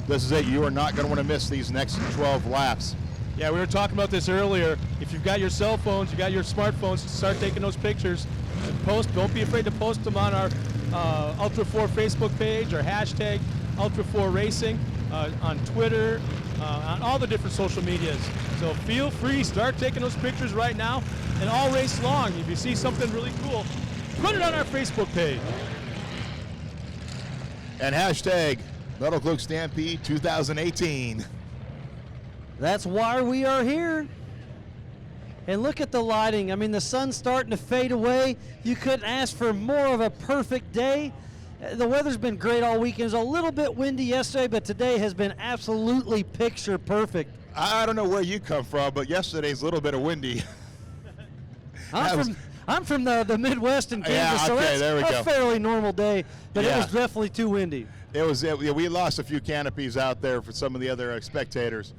this is it. You are not going to want to miss these next 12 laps. Yeah, we were talking about this earlier. If you've got your cell phones, you got your smartphones, start taking those pictures and post. Don't be afraid to post them on our ULTRA4 Facebook page or hashtag ULTRA4 Racing on Twitter, on all the different social medias. So feel free, start taking those pictures right now and all race long. If you see something really cool, put it on our Facebook page. And hashtag MetalCloak Stampede 2018. That's why we are here. And look at the lighting. I mean, the sun's starting to fade away. You couldn't ask for more of a perfect day. The weather's been great all weekend. It was a little bit windy yesterday, but today has been absolutely picture perfect. I don't know where you come from, but yesterday's a little bit of windy. I'm from the Midwest in Kansas, so okay, that's a fairly normal day, but it was definitely too windy. We lost a few canopies out there for some of the other spectators,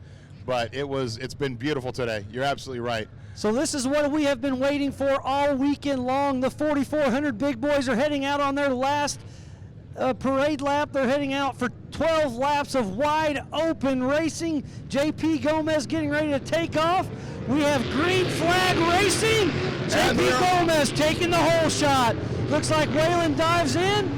but it's been beautiful today. You're absolutely right. So this is what we have been waiting for all weekend long. The 4,400 big boys are heading out on their last parade lap. They're heading out for 12 laps of wide open racing. JP Gomez getting ready to take off. We have green flag racing. JP Gomez taking the whole shot. Looks like Waylon dives in.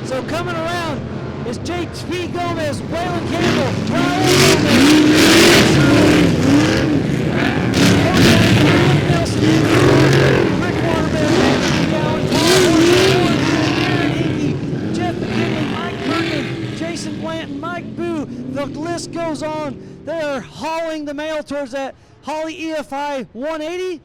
So coming around is JP Gomez, Waylon Campbell, Raul Gomez, Jeff McKinley, Mike Burton, Jason Blanton, Mike Boo. The list goes on. They're hauling the mail towards that Holly EFI 180.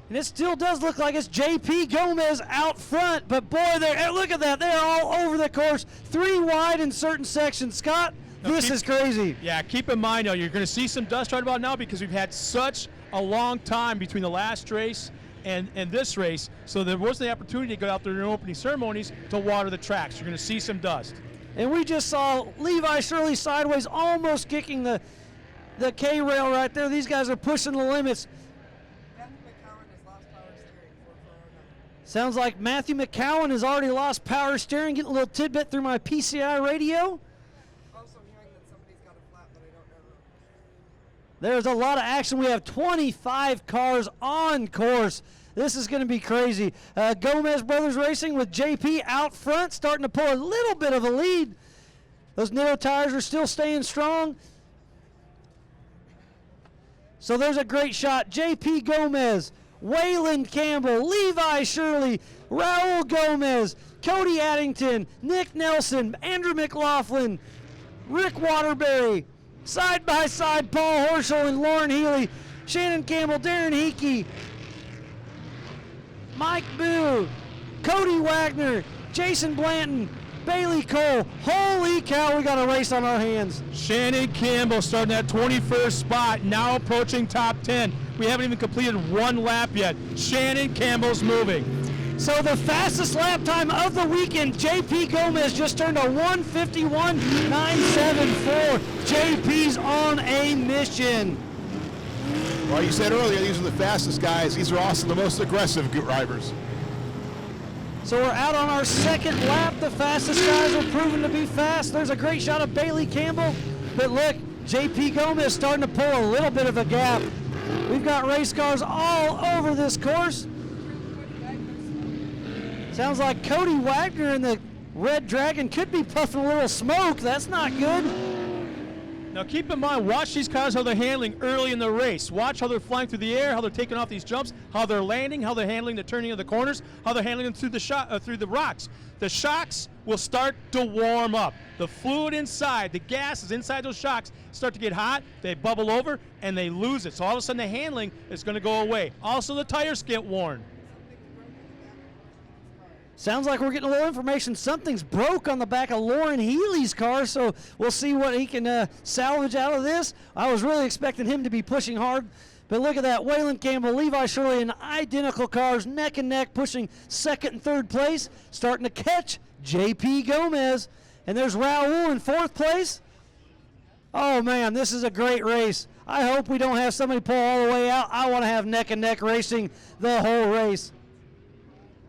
And it still does look like it's JP Gomez out front, but boy, look at that. They're all over the course, 3 wide in certain sections. Scott, this is crazy. Yeah, keep in mind, though, you're going to see some dust right about now because we've had such a long time between the last race and this race, so there wasn't the opportunity to go out there in opening ceremonies to water the tracks. You're going to see some dust. And we just saw Levi Shirley sideways, almost kicking the K-rail right there. These guys are pushing the limits. Sounds like Matthew McCowan has already lost power steering. Getting a little tidbit through my PCI radio. Also hearing that somebody's got a flat, but I don't know. There's a lot of action. We have 25 cars on course. This is going to be crazy. Gomez Brothers Racing with JP out front, starting to pull a little bit of a lead. Those Nitto tires are still staying strong. So there's a great shot. JP Gomez, Waylon Campbell, Levi Shirley, Raul Gomez, Cody Addington, Nick Nelson, Andrew McLaughlin, Rick Waterbury, side by side Paul Horschel and Lauren Healy, Shannon Campbell, Darren Hickey, Mike Boo, Cody Wagner, Jason Blanton, Bailey Cole. Holy cow, we got a race on our hands. Shannon Campbell starting at 21st spot, now approaching top 10. We haven't even completed 1 lap yet. Shannon Campbell's moving. So the fastest lap time of the weekend, JP Gomez just turned a 1:51.974. JP's on a mission. Well, you said earlier, these are the fastest guys. These are also the most aggressive drivers. So we're out on our second lap. The fastest guys are proven to be fast. There's a great shot of Bailey Campbell. But look, JP Gomez starting to pull a little bit of a gap. We've got race cars all over this course. Sounds like Cody Wagner and the Red Dragon could be puffing a little smoke. That's not good. Now keep in mind, watch these cars, how they're handling early in the race. Watch how they're flying through the air, how they're taking off these jumps, how they're landing, how they're handling the turning of the corners, how they're handling them through the rocks. The shocks will start to warm up. The fluid inside, the gases inside those shocks start to get hot, they bubble over, and they lose it. So all of a sudden the handling is going to go away. Also the tires get worn. Sounds like we're getting a little information. Something's broke on the back of Lauren Healy's car, so we'll see what he can salvage out of this. I was really expecting him to be pushing hard, but look at that. Waylon Campbell, Levi Shirley in identical cars, neck and neck, pushing second and third place, starting to catch JP Gomez. And there's Raul in 4th place. Oh, man, this is a great race. I hope we don't have somebody pull all the way out. I want to have neck and neck racing the whole race.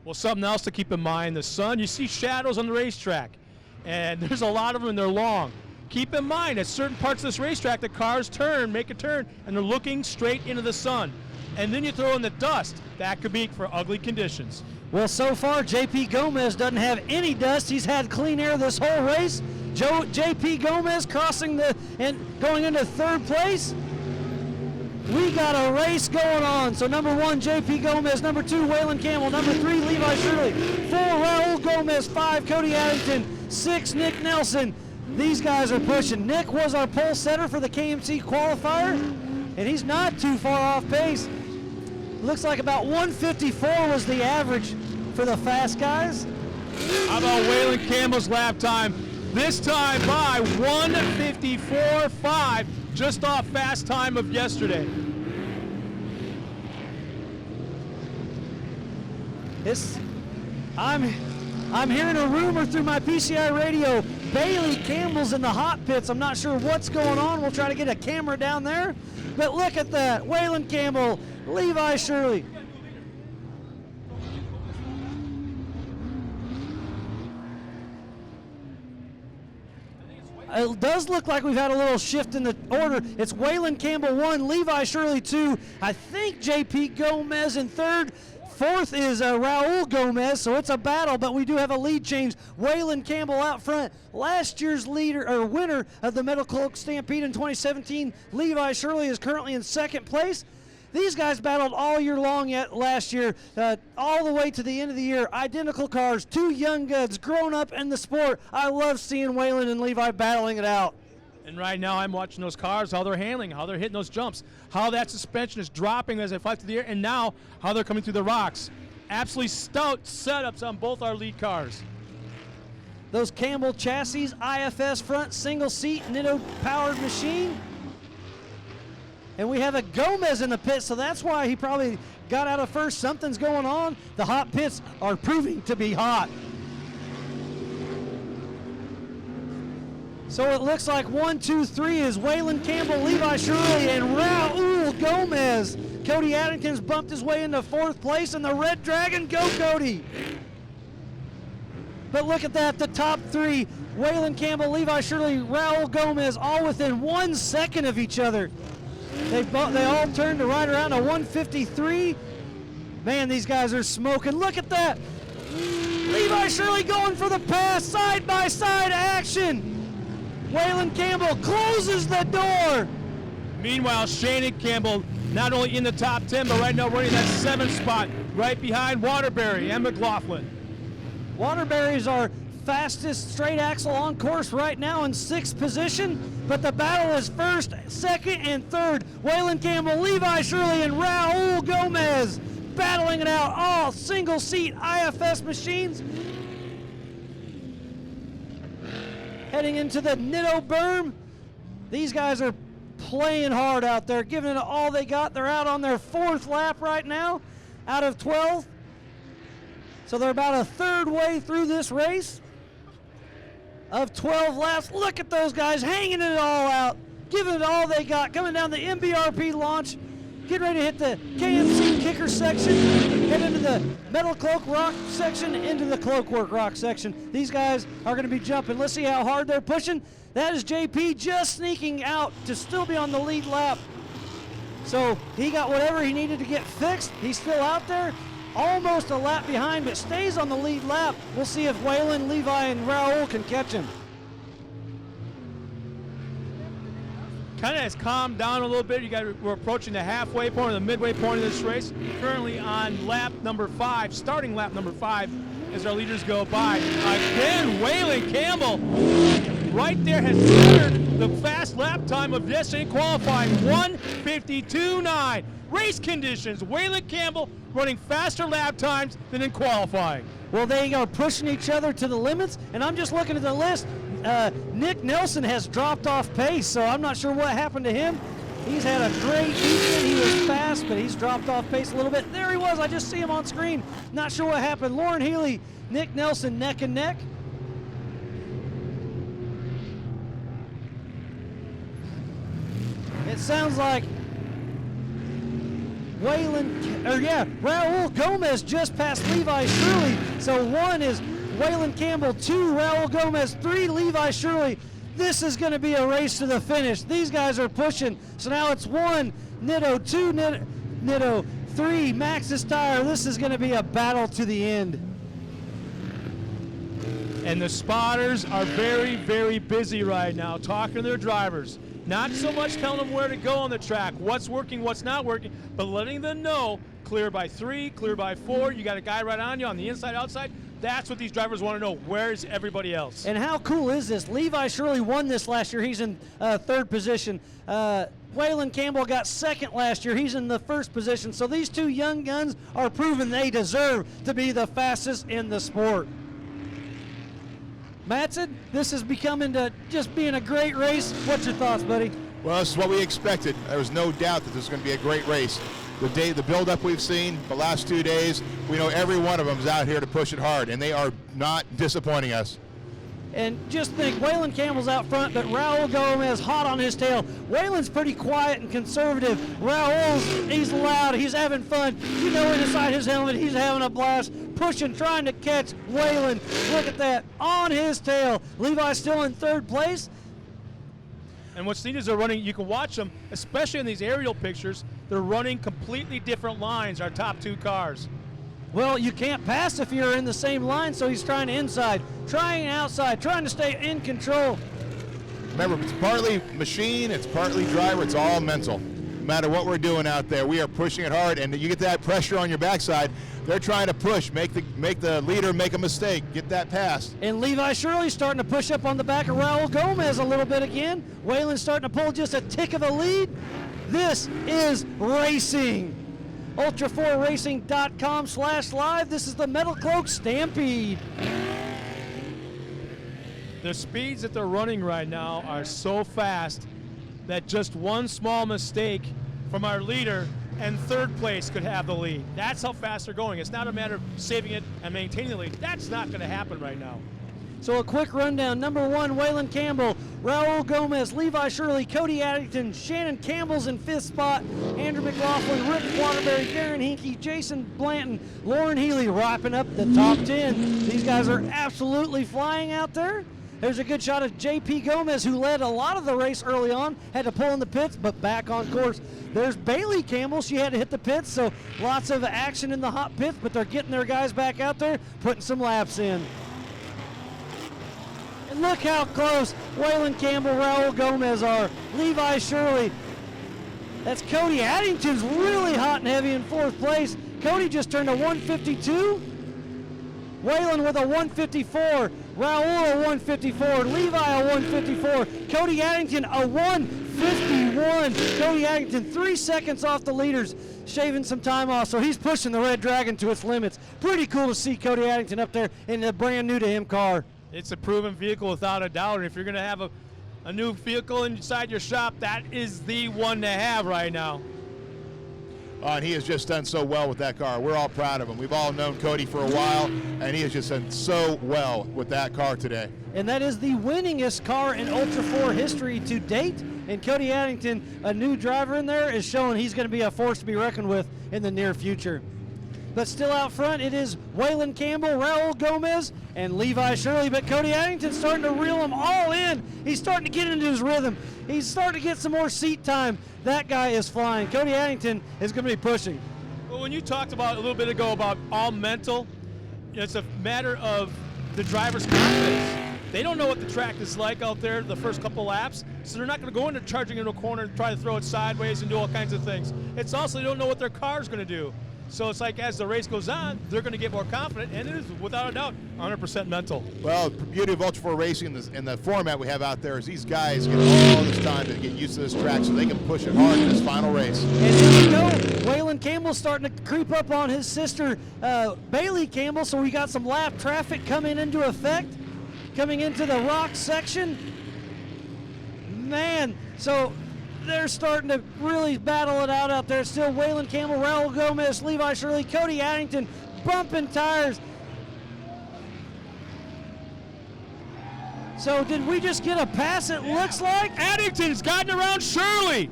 Well, something else to keep in mind, the sun, you see shadows on the racetrack. And there's a lot of them and they're long. Keep in mind, at certain parts of this racetrack, the cars make a turn, and they're looking straight into the sun. And then you throw in the dust. That could be for ugly conditions. Well, so far, JP Gomez doesn't have any dust. He's had clean air this whole race. JP Gomez crossing and going into third place. We got a race going on. So number 1, JP Gomez. Number 2, Waylon Campbell. Number 3, Levi Shirley. 4, Raul Gomez. 5, Cody Addington. 6, Nick Nelson. These guys are pushing. Nick was our pole setter for the KMC qualifier, and he's not too far off pace. Looks like about 154 was the average for the fast guys. How about Waylon Campbell's lap time? This time by 154.5, just off fast time of yesterday. I'm hearing a rumor through my PCI radio. Bailey Campbell's in the hot pits. I'm not sure what's going on. We'll try to get a camera down there. But look at that. Waylon Campbell, Levi Shirley. It does look like we've had a little shift in the order. It's Waylon Campbell 1, Levi Shirley 2. I think JP Gomez in third. Fourth is Raul Gomez, so it's a battle, but we do have a lead change. Waylon Campbell out front. Last year's winner of the MetalCloak Stampede in 2017, Levi Shirley, is currently in second place. These guys battled all year long last year, all the way to the end of the year. Identical cars, 2 young guns, grown up in the sport. I love seeing Waylon and Levi battling it out. And right now I'm watching those cars, how they're handling, how they're hitting those jumps, how that suspension is dropping as they fly through the air, and now how they're coming through the rocks. Absolutely stout setups on both our lead cars. Those Campbell chassis, IFS front, single seat, Nitto powered machine. And we have a Gomez in the pit, so that's why he probably got out of first. Something's going on. The hot pits are proving to be hot. So it looks like 1, 2, 3 is Waylon Campbell, Levi Shirley, and Raul Gomez. Cody Addington's bumped his way into fourth place, and the Red Dragon, go Cody. But look at that, the top 3, Waylon Campbell, Levi Shirley, Raul Gomez, all within 1 second of each other. They all turned to right around a 153. Man, these guys are smoking. Look at that. Levi Shirley going for the pass, side-by-side action. Waylon Campbell closes the door. Meanwhile, Shannon Campbell not only in the top 10, but right now running that 7th spot, right behind Waterbury and McLaughlin. Waterbury's our fastest straight axle on course right now in 6th position, but the battle is 1st, 2nd, and 3rd. Waylon Campbell, Levi Shirley, and Raul Gomez battling it out, all single seat IFS machines. Heading into the Nitto berm. These guys are playing hard out there, giving it all they got. They're out on their 4th lap right now, out of 12. So they're about a third way through this race of 12 laps. Look at those guys hanging it all out, giving it all they got, coming down the MBRP launch, getting ready to hit the KMC kicker section, head into the MetalCloak rock section, into the Cloakwork rock section. These guys are going to be jumping. Let's see how hard they're pushing. That is JP just sneaking out to still be on the lead lap. So he got whatever he needed to get fixed. He's still out there, almost a lap behind, but stays on the lead lap. We'll see if Waylon, Levi, and Raul can catch him. Kind of has calmed down a little bit. We're approaching the halfway point, or the midway point of this race. Currently on lap number 5, starting lap number 5, as our leaders go by. Again, Waylon Campbell right there has bettered the fast lap time of yesterday qualifying, 1:52.9. Race conditions, Waylon Campbell running faster lap times than in qualifying. Well, they are pushing each other to the limits, and I'm just looking at the list. Nick Nelson has dropped off pace, so I'm not sure what happened to him. He's had a great weekend. He was fast, but he's dropped off pace a little bit. There he was. I just see him on screen. Not sure what happened. Lauren Healy, Nick Nelson neck and neck. It sounds like Raul Gomez just passed Levi Shirley. So one is Waylon Campbell 2, Raul Gomez 3, Levi Shirley. This is going to be a race to the finish. These guys are pushing. So now it's 1, Nitto 2, Nitto 3, Max's Tire. This is going to be a battle to the end. And the spotters are very, very busy right now talking to their drivers. Not so much telling them where to go on the track, what's working, what's not working, but letting them know clear by 3, clear by 4. You got a guy right on you on the inside, outside. That's what these drivers want to know. Where's everybody else? And how cool is this? Levi Shirley won this last year. He's in 3rd position. Waylon Campbell got 2nd last year. He's in the 1st position. So these two young guns are proving they deserve to be the fastest in the sport. Mattson, this is becoming to just being a great race. What's your thoughts, buddy? Well, this is what we expected. There was no doubt that this was going to be a great race. The build-up we've seen, the last 2 days, we know every one of them is out here to push it hard, and they are not disappointing us. And just think, Waylon Campbell's out front, but Raul Gomez hot on his tail. Waylon's pretty quiet and conservative. Raul's, he's loud, he's having fun. You know, inside his helmet, he's having a blast, pushing, trying to catch Waylon. Look at that, on his tail. Levi's still in 3rd place. And what's neat is they're running, you can watch them, especially in these aerial pictures, they're running completely different lines, our top 2 cars. Well, you can't pass if you're in the same line, so he's trying inside, trying outside, trying to stay in control. Remember, it's partly machine, it's partly driver, it's all mental. No matter what we're doing out there, we are pushing it hard, and you get that pressure on your backside. They're trying to push, make the leader make a mistake, get that pass. And Levi Shirley's starting to push up on the back of Raul Gomez a little bit again. Waylon's starting to pull just a tick of a lead. This is racing. ULTRA4Racing.com/live. This is the MetalCloak Stampede. The speeds that they're running right now are so fast that just one small mistake from our leader and 3rd place could have the lead. That's how fast they're going. It's not a matter of saving it and maintaining the lead. That's not going to happen right now. So a quick rundown. Number 1, Waylon Campbell, Raul Gomez, Levi Shirley, Cody Addington, Shannon Campbell's in 5th spot, Andrew McLaughlin, Rick Waterbury, Darren Hinkey, Jason Blanton, Lauren Healy wrapping up the top 10. These guys are absolutely flying out there. There's a good shot of J.P. Gomez, who led a lot of the race early on, had to pull in the pits, but back on course. There's Bailey Campbell. She had to hit the pits, so lots of action in the hot pits, but they're getting their guys back out there, putting some laps in. And look how close Waylon Campbell, Raul Gomez are. Levi Shirley. That's Cody Addington's really hot and heavy in 4th place. Cody just turned a 152. Waylon with a 154. Raul a 154. Levi a 154. Cody Addington a 151. Cody Addington 3 seconds off the leaders, shaving some time off, so he's pushing the Red Dragon to its limits. Pretty cool to see Cody Addington up there in the brand new to him car. It's a proven vehicle without a doubt. And if you're going to have a new vehicle inside your shop, that is the one to have right now. And he has just done so well with that car. We're all proud of him. We've all known Cody for a while, and he has just done so well with that car today. And that is the winningest car in Ultra 4 history to date. And Cody Addington, a new driver in there, is showing he's going to be a force to be reckoned with in the near future. But still out front, it is Waylon Campbell, Raul Gomez, and Levi Shirley. But Cody Addington's starting to reel them all in. He's starting to get into his rhythm. He's starting to get some more seat time. That guy is flying. Cody Addington is going to be pushing. Well, when you talked about a little bit ago about all mental, it's a matter of the driver's confidence. They don't know what the track is like out there the first couple laps, so they're not going to go into charging into a corner and try to throw it sideways and do all kinds of things. It's also they don't know what their car's going to do. So it's like as the race goes on, they're going to get more confident, and it is, without a doubt, 100% mental. Well, the beauty of Ultra 4 Racing in the format we have out there is these guys get all this time to get used to this track so they can push it hard in this final race. And here we go. Waylon Campbell's starting to creep up on his sister, Bailey Campbell, so we got some lap traffic coming into effect, coming into the rock section. Man, so they're starting to really battle it out there. Still Waylon Campbell, Raul Gomez, Levi Shirley, Cody Addington bumping tires. So did we just get a pass, it looks like? Addington's gotten around Shirley.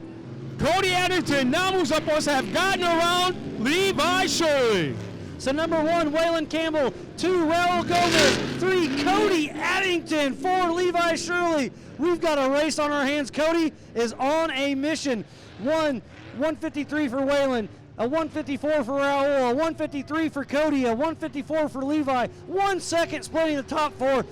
Cody Addington now moves up on us, have gotten around Levi Shirley. So number 1, Waylon Campbell. 2, Raul Gomez. 3, Cody Addington. 4, Levi Shirley. We've got a race on our hands. Cody is on a mission. 153 for Waylon. A 154 for Raul, a 153 for Cody, a 154 for Levi. 1 second splitting the top 4.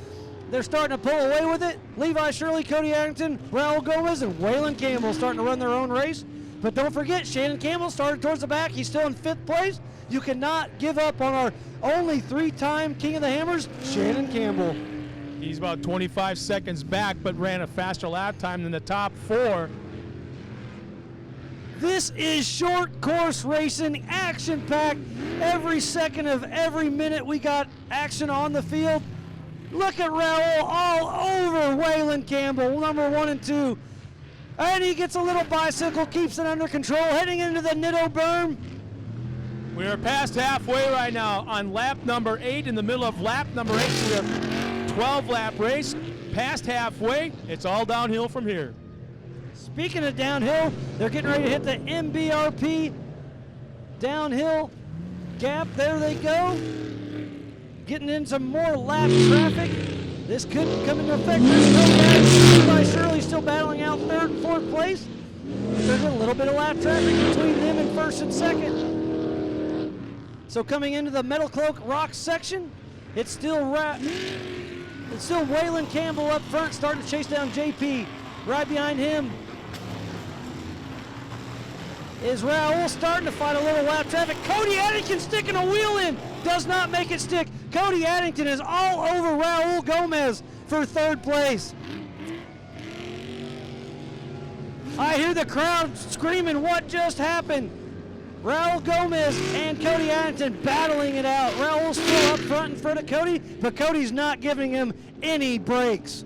They're starting to pull away with it. Levi Shirley, Cody Addington, Raul Gomez, and Waylon Campbell starting to run their own race. But don't forget, Shannon Campbell started towards the back. He's still in 5th place. You cannot give up on our only 3-time King of the Hammers, Shannon Campbell. He's about 25 seconds back, but ran a faster lap time than the top 4. This is short course racing, action-packed. Every second of every minute we got action on the field. Look at Raul all over Waylon Campbell, number 1 and 2. And he gets a little bicycle, keeps it under control, heading into the Nitto berm. We are past halfway right now on lap number 8, in the middle of lap number 8. So we have 12-lap race, past halfway. It's all downhill from here. Speaking of downhill, they're getting ready to hit the MBRP downhill gap. There they go. Getting in some more lap traffic. This could come into effect. Levi Shirley still battling out 3rd and 4th place. There's a little bit of lap traffic between them and 1st and 2nd. So coming into the MetalCloak Rocks section, it's still Waylon Campbell up front, starting to chase down JP. Right behind him is Raul, starting to fight a little lap traffic. Cody Addington sticking a wheel in, does not make it stick. Cody Addington is all over Raul Gomez for 3rd place. I hear the crowd screaming, what just happened? Raul Gomez and Cody Addington battling it out. Raul's still up front in front of Cody, but Cody's not giving him any breaks.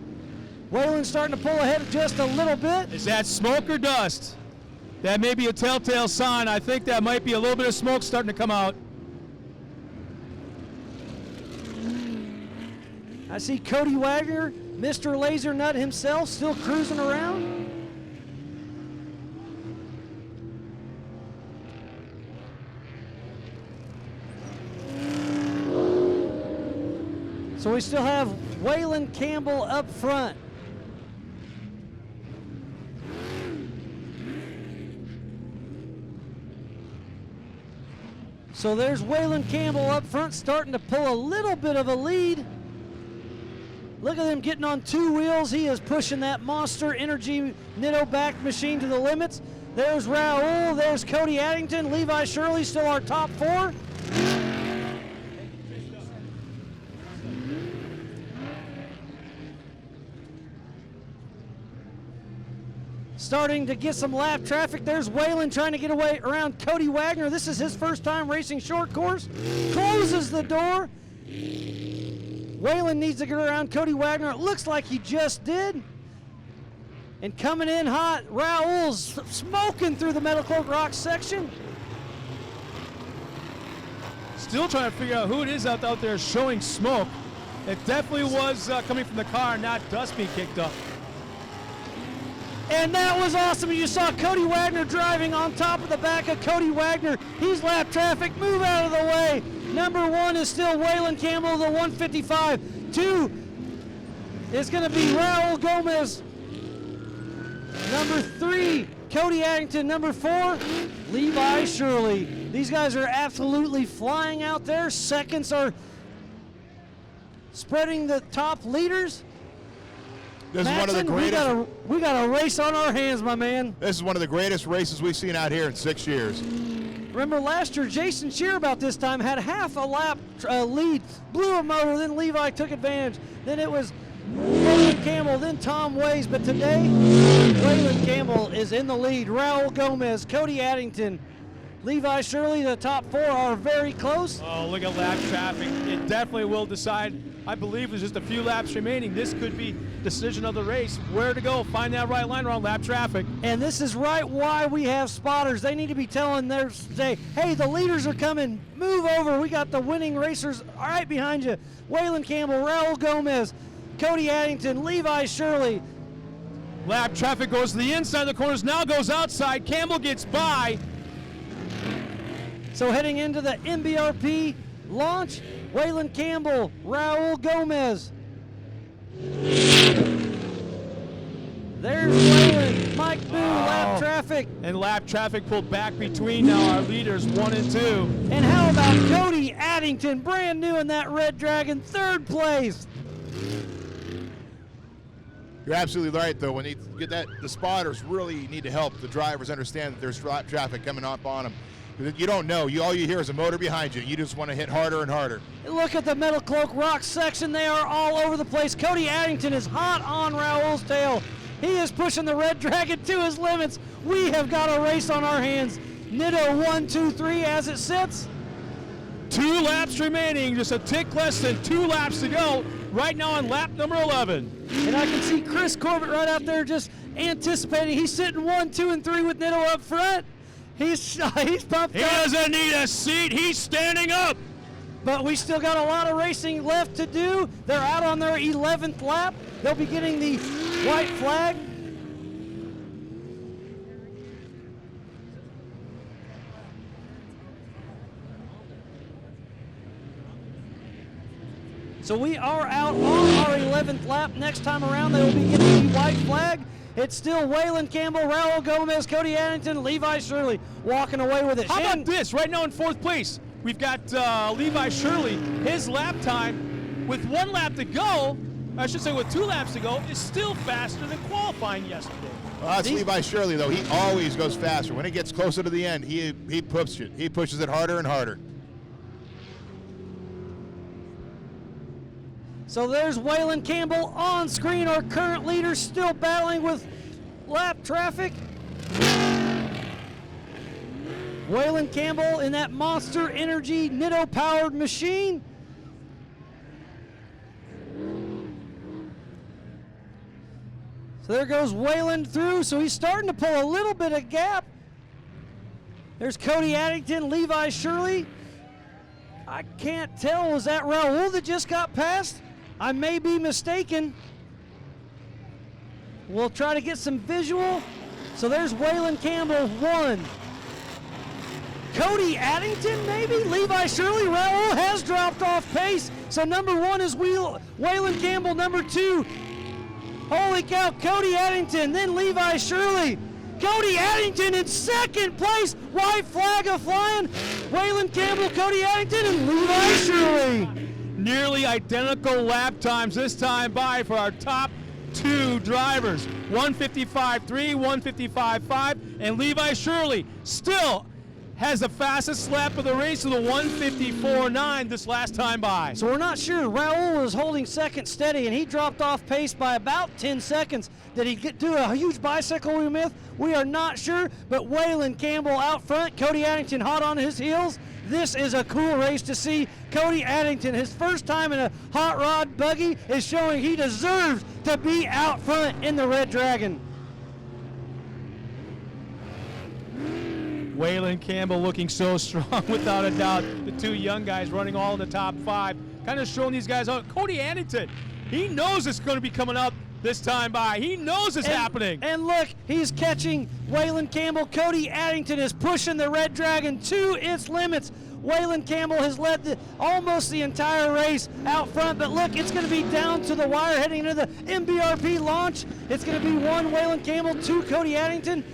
Waylon's starting to pull ahead just a little bit. Is that smoke or dust? That may be a telltale sign. I think that might be a little bit of smoke starting to come out. I see Cody Wagner, Mr. Laser Nut himself, still cruising around. So we still have Waylon Campbell up front. So there's Waylon Campbell up front, starting to pull a little bit of a lead. Look at him getting on 2 wheels. He is pushing that Monster Energy Nitto-backed machine to the limits. There's Raul, there's Cody Addington, Levi Shirley, still our top 4. Starting to get some lap traffic. There's Waylon trying to get away around Cody Wagner. This is his first time racing short course. Closes the door. Waylon needs to get around Cody Wagner. It looks like he just did. And coming in hot, Raul's smoking through the MetalCloak Rocks section. Still trying to figure out who it is out there showing smoke. It definitely was coming from the car, not dust being kicked up. And that was awesome. You saw Cody Wagner driving on top of the back of Cody Wagner. He's lap traffic. Move out of the way. Number 1 is still Waylon Campbell, the 155. 2 is going to be Raul Gomez. Number 3, Cody Addington. Number 4, Levi Shirley. These guys are absolutely flying out there. Seconds are spreading the top leaders. This is one of the Matson, greatest. we got a race on our hands, my man. This is one of the greatest races we've seen out here in 6 years. Remember last year, Jason Shear about this time had half a lap lead, blew a motor, then Levi took advantage. Then it was Waylon Campbell, then Tom Ways. But today, Waylon Campbell is in the lead. Raul Gomez, Cody Addington, Levi Shirley, the top 4 are very close. Oh, look at lap traffic. It definitely will decide. I believe there's just a few laps remaining. This could be decision of the race. Where to go, find that right line around lap traffic. And this is right why we have spotters. They need to be telling their say, hey, the leaders are coming. Move over. We got the winning racers right behind you. Waylon Campbell, Raul Gomez, Cody Addington, Levi Shirley. Lap traffic goes to the inside of the corners, now goes outside. Campbell gets by. So heading into the MBRP launch. Waylon Campbell, Raul Gomez. There's Waylon, Mike Boo, lap traffic. And lap traffic pulled back between now our leaders 1 and 2. And how about Cody Addington, brand new in that Red Dragon, 3rd place. You're absolutely right, though. When you get that, the spotters really need to help the drivers understand that there's lap traffic coming up on them. You don't know. All you hear is a motor behind you. You just want to hit harder and harder. Look at the MetalCloak Rock section. They are all over the place. Cody Addington is hot on Raul's tail. He is pushing the Red Dragon to his limits. We have got a race on our hands. Nitto 1, 2, 3 as it sits. 2 laps remaining, just a tick less than 2 laps to go. Right now on lap number 11. And I can see Chris Corbett right out there just anticipating. He's sitting 1, 2, and 3 with Nitto up front. He's pumped up. He doesn't need a seat. He's standing up. But we still got a lot of racing left to do. They're out on their 11th lap. They'll be getting the white flag. So we are out on our 11th lap. Next time around, they will be getting the white flag. It's still Waylon Campbell, Raul Gomez, Cody Addington, Levi Shirley walking away with it. How about this? Right now in 4th place, we've got Levi Shirley. His lap time, with 1 lap to go, I should say with 2 laps to go, is still faster than qualifying yesterday. Well, that's Levi Shirley, though. He always goes faster. When it gets closer to the end, he pushes it. He pushes it harder and harder. So there's Waylon Campbell on screen, our current leader, still battling with lap traffic. Waylon Campbell in that Monster Energy Nitto-powered machine. So there goes Waylon through, so he's starting to pull a little bit of gap. There's Cody Addington, Levi Shirley. I can't tell, was that Raul that just got past? I may be mistaken. We'll try to get some visual. So there's Waylon Campbell, 1. Cody Addington, maybe? Levi Shirley, Raul has dropped off pace. So number 1 is Waylon Campbell, number 2. Holy cow, Cody Addington, then Levi Shirley. Cody Addington in 2nd place. White flag a flying. Waylon Campbell, Cody Addington, and Levi Shirley. Nearly identical lap times this time by for our top 2 drivers. 155.3, 155.5, and Levi Shirley still has the fastest lap of the race with a 154.9 this last time by. So we're not sure. Raul was holding 2nd steady, and he dropped off pace by about 10 seconds. Did he do a huge bicycle myth? We are not sure, but Waylon Campbell out front, Cody Addington hot on his heels. This is a cool race to see. Cody Addington, his first time in a hot rod buggy, is showing he deserves to be out front in the Red Dragon. Waylon Campbell looking so strong without a doubt. The 2 young guys running all in the top 5, kind of showing these guys out. Cody Addington, he knows it's going to be coming up this time by. He knows it's happening. And look, he's catching Waylon Campbell. Cody Addington is pushing the Red Dragon to its limits. Waylon Campbell has led almost the entire race out front, but look, it's going to be down to the wire heading into the MBRP launch. It's going to be 1 Waylon Campbell, 2 Cody Addington.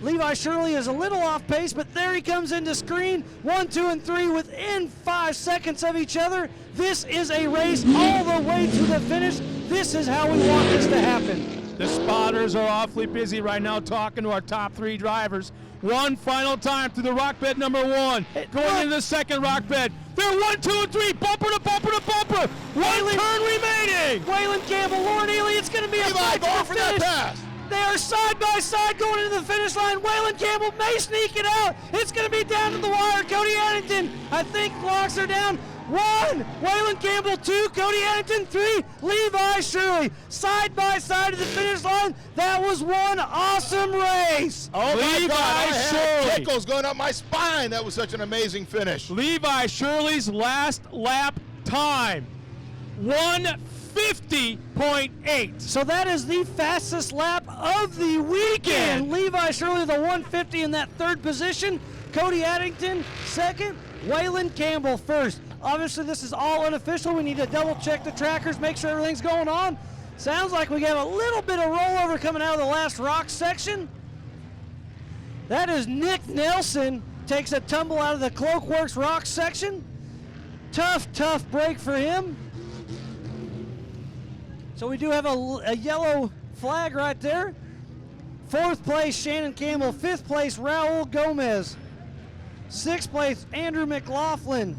Levi Shirley is a little off pace, but there he comes into screen. 1, 2, and 3 within 5 seconds of each other. This is a race all the way to the finish. This is how we want this to happen. The spotters are awfully busy right now talking to our top 3 drivers. One final time through the rock bed number 1. Going into the 2nd rock bed. They're 1, 2, and 3. Bumper to bumper to bumper. One turn remaining. Waylon Campbell, Lauren Ely. It's going to be a fight going for for that finish. pass. They are side by side going into the finish line. Waylon Campbell may sneak it out. It's going to be down to the wire. Cody Addington, I think locks are down. 1, Waylon Campbell, 2, Cody Addington, 3, Levi Shirley. Side by side to the finish line. That was one awesome race. Oh my God, I had Shirley. tickles going up my spine. That was such an amazing finish. Levi Shirley's last lap time, 150.8. So that is the fastest lap of the weekend. Levi Shirley, the 150 in that 3rd position. Cody Addington, 2nd. Waylon Campbell first. Obviously, this is all unofficial. We need to double check the trackers, make sure everything's going on. Sounds like we have a little bit of rollover coming out of the last rock section. That is Nick Nelson, takes a tumble out of the Cloakworks rock section. Tough break for him. So we do have a yellow flag right there. 4th place, Shannon Campbell. 5th place, Raul Gomez. 6th place, Andrew McLaughlin.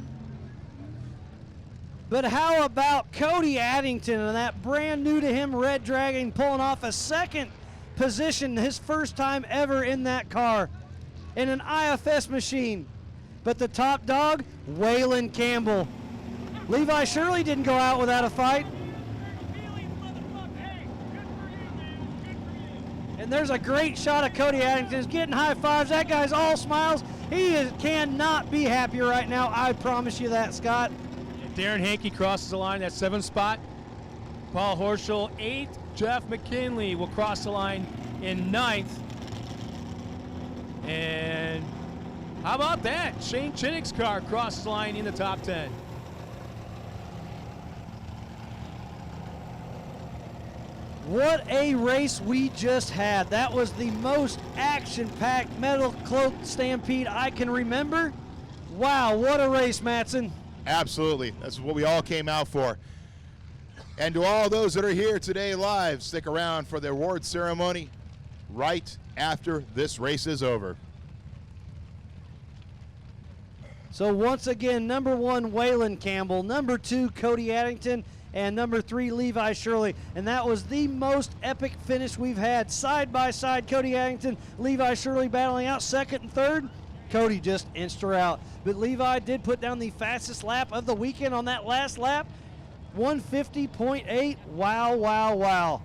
But how about Cody Addington and that brand new to him Red Dragon pulling off a 2nd position, his first time ever in that car in an IFS machine. But the top dog, Waylon Campbell. Levi Shirley didn't go out without a fight. And there's a great shot of Cody Addington. He's getting high fives. That guy's all smiles. He cannot be happier right now. I promise you that, Scott. Darren Hankey crosses the line, that 7th spot. Paul Horschel, 8th. Jeff McKinley will cross the line in 9th. And how about that? Shane Chinnick's car crosses the line in the top 10. What a race we just had. That was the most action-packed MetalCloak Stampede I can remember. Wow, what a race, Mattson. Absolutely. That's what we all came out for. And to all those that are here today live, stick around for the award ceremony right after this race is over. So once again, number 1, Waylon Campbell, number 2, Cody Addington, and number 3, Levi Shirley. And that was the most epic finish we've had. Side by side, Cody Addington, Levi Shirley battling out 2nd and 3rd. Cody just inched her out. But Levi did put down the fastest lap of the weekend on that last lap. 150.8. Wow. Well,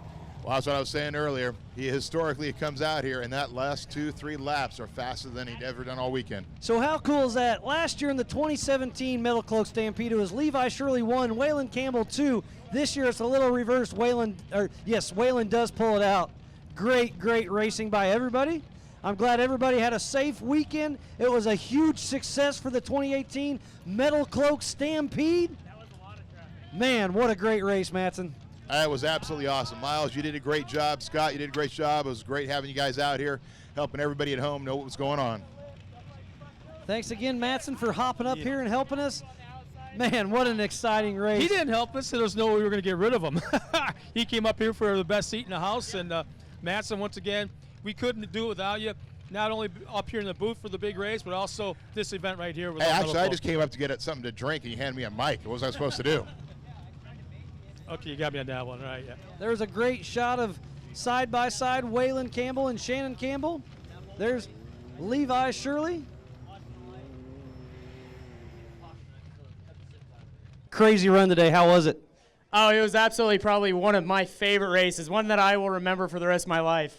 that's what I was saying earlier. He historically comes out here, and that last 2-3 laps are faster than he'd ever done all weekend. So how cool is that? Last year in the 2017 MetalCloak Stampede, it was Levi Shirley 1, Waylon Campbell 2. This year it's a little reversed. Waylon does pull it out. Great racing by everybody. I'm glad everybody had a safe weekend. It was a huge success for the 2018 MetalCloak Stampede. That was a lot of traffic. Man, what a great race, Mattson. That was absolutely awesome. Miles, you did a great job. Scott, you did a great job. It was great having you guys out here, helping everybody at home know what was going on. Thanks again, Mattson, for hopping up here and helping us. Man, what an exciting race. He didn't help us. There was no way we were going to get rid of him. He came up here for the best seat in the house. And Mattson, once again, we couldn't do it without you. Not only up here in the booth for the big race, but also this event right here. With hey, actually, I just came up to get something to drink, and you handed me a mic. What was I supposed to do? Okay, you got me on that one. All right, yeah. There was a great shot of side-by-side Waylon Campbell and Shannon Campbell. There's Levi Shirley. Crazy run today. How was it? Oh, it was absolutely probably one of my favorite races, one that I will remember for the rest of my life.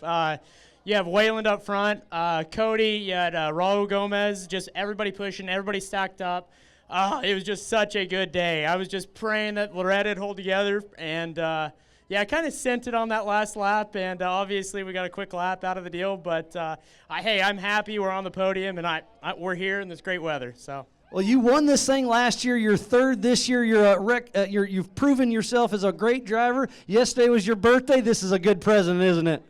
You have Waylon up front, Cody, you had Raul Gomez, just everybody pushing, everybody stacked up. It was just such a good day. I was just praying that Loretta would hold together, and yeah, I kind of sent it on that last lap, and obviously we got a quick lap out of the deal, but hey, I'm happy we're on the podium, and we're here in this great weather. So. Well, you won this thing last year. You're 3rd this year. You've proven yourself as a great driver. Yesterday was your birthday. This is a good present, isn't it?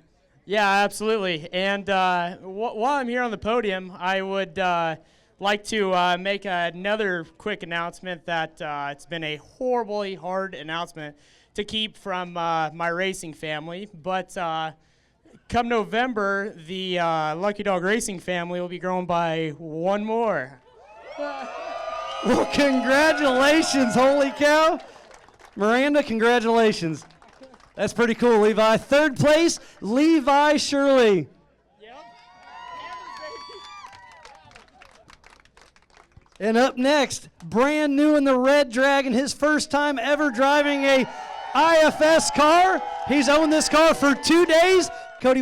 Yeah, absolutely. And while I'm here on the podium, I would like to make another quick announcement that it's been a horribly hard announcement to keep from my racing family. But come November, the Lucky Dog Racing family will be growing by one more. Well, congratulations. Holy cow. Miranda, congratulations. That's pretty cool, Levi. 3rd place, Levi Shirley. And up next, brand new in the Red Dragon, his first time ever driving a IFS car. He's owned this car for 2 days. Cody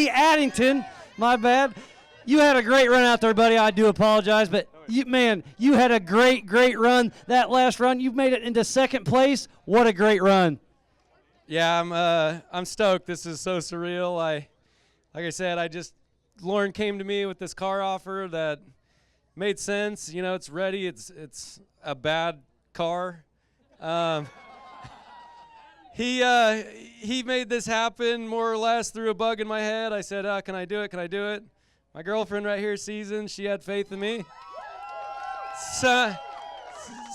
Addington, my bad. You had a great run out there, buddy. I do apologize, but you had a great run. That last run, you've made it into 2nd place. What a great run. Yeah, I'm stoked. This is so surreal. Like I said, Lauren came to me with this car offer that made sense. You know, it's ready. It's a bad car. He made this happen more or less through a bug in my head. I said, can I do it? Can I do it? My girlfriend right here, Season, she had faith in me.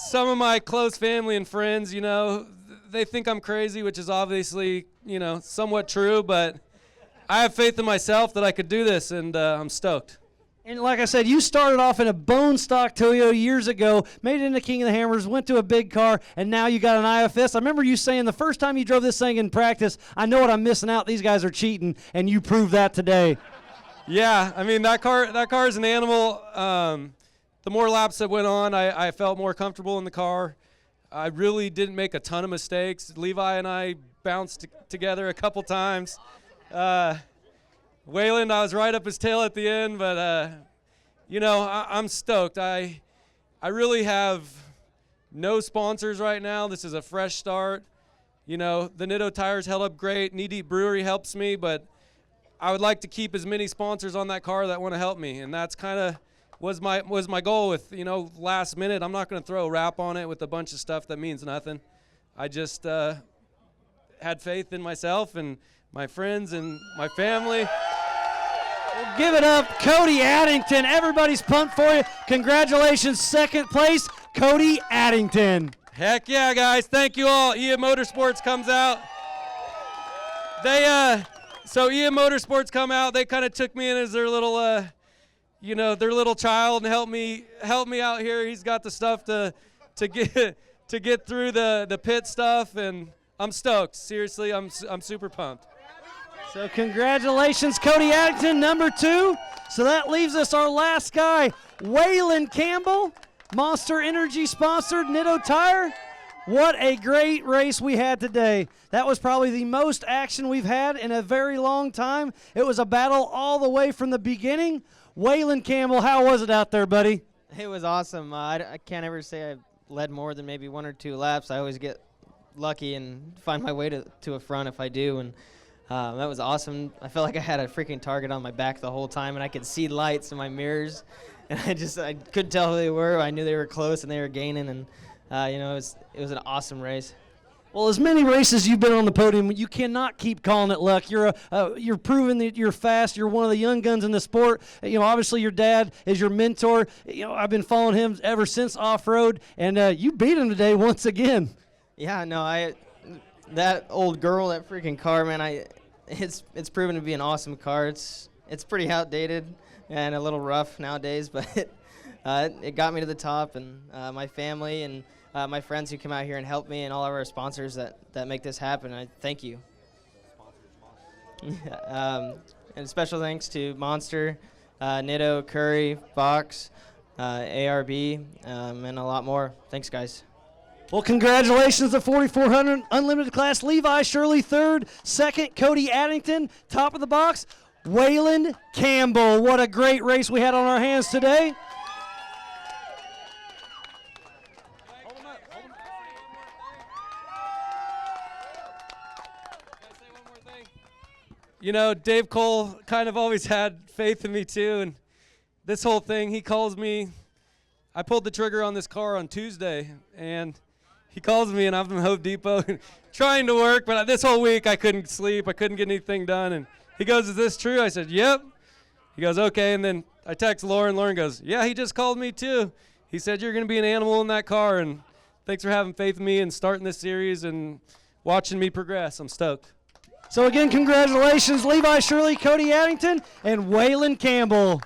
Some of my close family and friends, you know, they think I'm crazy, which is obviously, you know, somewhat true, but I have faith in myself that I could do this, and I'm stoked. And like I said, you started off in a bone stock Toyo years ago, made it into King of the Hammers, went to a big car, and now you got an IFS. I remember you saying the first time you drove this thing in practice, I know what I'm missing out. These guys are cheating, and you proved that today. Yeah, I mean, that car is an animal. The more laps that went on, I felt more comfortable in the car. I really didn't make a ton of mistakes. Levi and I bounced together a couple times. Wayland, I was right up his tail at the end, but, you know, I'm stoked. I really have no sponsors right now. This is a fresh start. You know, the Nitto tires held up great. Knee Deep Brewery helps me, but I would like to keep as many sponsors on that car that want to help me, and that's kind of was my goal with, you know, last minute. I'm not going to throw a wrap on it with a bunch of stuff that means nothing. I just had faith in myself and my friends and my family. Well, give it up, Cody Addington. Everybody's pumped for you. Congratulations, second place, Cody Addington. Heck yeah, guys. Thank you all. EM Motorsports comes out. So EM Motorsports come out. They kind of took me in as their little, you know, their little child and helped me out here. He's got the stuff to get through the pit stuff, and I'm stoked. Seriously, I'm super pumped. So congratulations, Cody Addington, number 2. So that leaves us our last guy, Waylon Campbell, Monster Energy sponsored Nitto Tire. What a great race we had today. That was probably the most action we've had in a very long time. It was a battle all the way from the beginning. Waylon Campbell, how was it out there, buddy? It was awesome. I can't ever say I've led more than maybe 1 or 2 laps. I always get lucky and find my way to a front if I do, and that was awesome. I felt like I had a freaking target on my back the whole time, and I could see lights in my mirrors, and I couldn't tell who they were. I knew they were close and they were gaining, and you know, it was an awesome race. Well, as many races you've been on the podium, you cannot keep calling it luck. You're proving that you're fast. You're one of the young guns in the sport. You know, obviously your dad is your mentor. You know, I've been following him ever since off-road, and you beat him today once again. Yeah, no, that old girl, that freaking car, man, it's proven to be an awesome car. It's pretty outdated and a little rough nowadays, but it got me to the top, and my family and my friends who come out here and help me, and all of our sponsors that make this happen. I thank you. And special thanks to Monster, Nitto, Curry, Fox, ARB, and a lot more. Thanks, guys. Well, congratulations to 4400 Unlimited Class. Levi Shirley, 3rd. 2nd, Cody Addington. Top of the box, Waylon Campbell. What a great race we had on our hands today. You know, Dave Cole kind of always had faith in me too, and this whole thing, he calls me. I pulled the trigger on this car on Tuesday, and he calls me, and I'm from Home Depot trying to work, but this whole week I couldn't sleep. I couldn't get anything done, and he goes, "Is this true?" I said, "Yep." He goes, "Okay," and then I text Lauren. Lauren goes, "Yeah, he just called me too. He said you're going to be an animal in that car, and thanks for having faith in me and starting this series and watching me progress. I'm stoked." So again, congratulations, Levi Shirley, Cody Addington, and Waylon Campbell.